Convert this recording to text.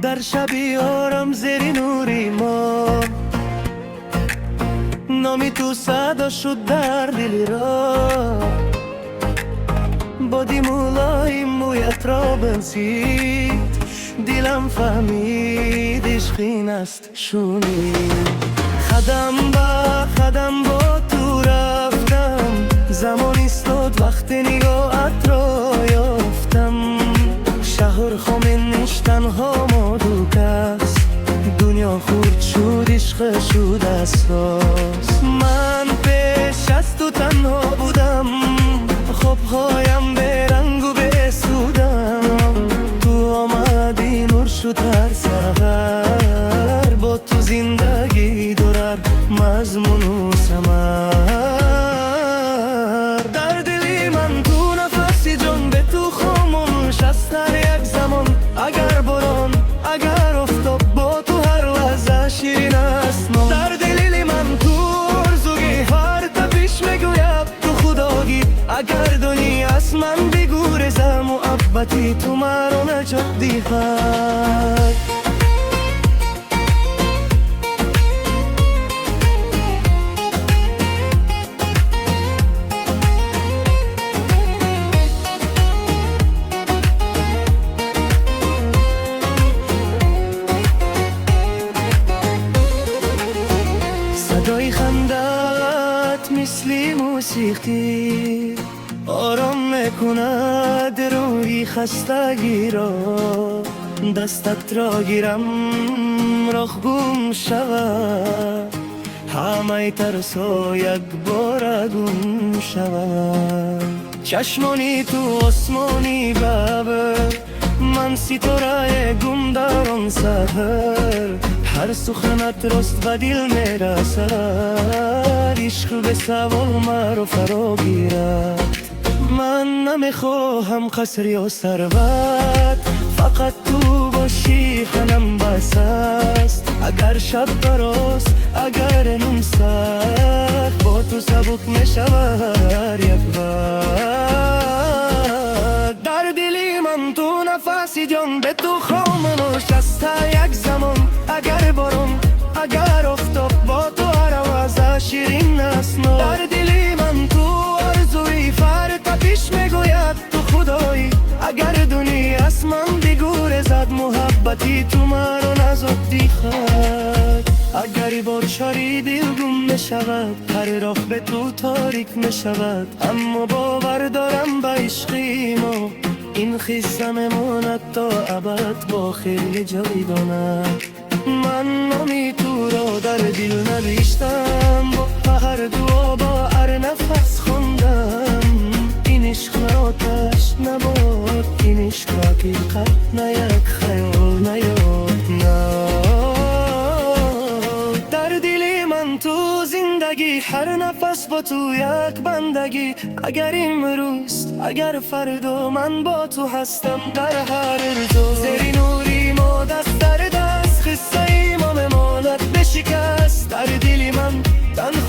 در شبی آرام زیر نوری ما، نامی تو صدا شد در دلی را. بادی مولای مویت را بنسید، دلم فهمید عشقین است شونید. خدم با خدم با تو رفتم، زمان ایستاد وقت نگاهت را یافتم. شهر خامنش تنها مادو کس، دنیا خورد شد عشق شد اساس. من پیش از تو تنها بودم، خوابهایم به رنگ و به سودم. تو آمدی نور شد هر سحر، با تو زندگی دارد مضمون و ثمر. در دلی من تو نفسی جان، به تو خاموش است هر یک زمان. اگر باران اگر آفتاب، با تو هر لحظه شیرین است نام. در دلی من تو آرزویی، هر تپش میگوید تو خدایی. اگر دنیا از من بگوریزم، محبتی تو مرا نجات دهد. صدای خندت مثل موسیقی، آرام میکند روی خستگی را. دستت را گیرم راه گم شود، همه ترسا یک بار گم شود. چشمانی تو آسمانی ببر، من ستاره گم در آن سحر. هر سخنت راست و دل میرسد، عشق به سوال مرا فرا گیرد. من نمیخواهم قصر یا ثروت، فقط تو باشی خانم بس است. اگر شب دراز اگر نم سخت، با تو سبک میشود یک وقت. در دلی من تو نفسی جان، به تو خاموش است یک زمان. اگر باران اگر آفتاب، با تو هر آواز شیرین است نام. در دلی من تو آرزویی، فرد پیش میگوید تو خدایی. اگر دنیا از من بگوریزد، محبتی تو مرا نجات دهد. اگر بار شاری دل گم میشود، هر راه به تو تاریک میشود. اما باور دارم به عشقی ما، این قصه میماند تا ابد با خیلی جاودانه. من نامی تو را در دل نوشتم، با هر دعا با هر نفس خوندم. این عشق نه آتش نباد، این عشق حقیقت نه یک خیال نه یاد نه. در دل من تو زندگی، هر نفس با تو یک بندگی. اگر امروز اگر فردا، من با تو هستم در هر روز. زیر نوری ما دست در دست، قصه ما بماند بشکست. در دل من تنها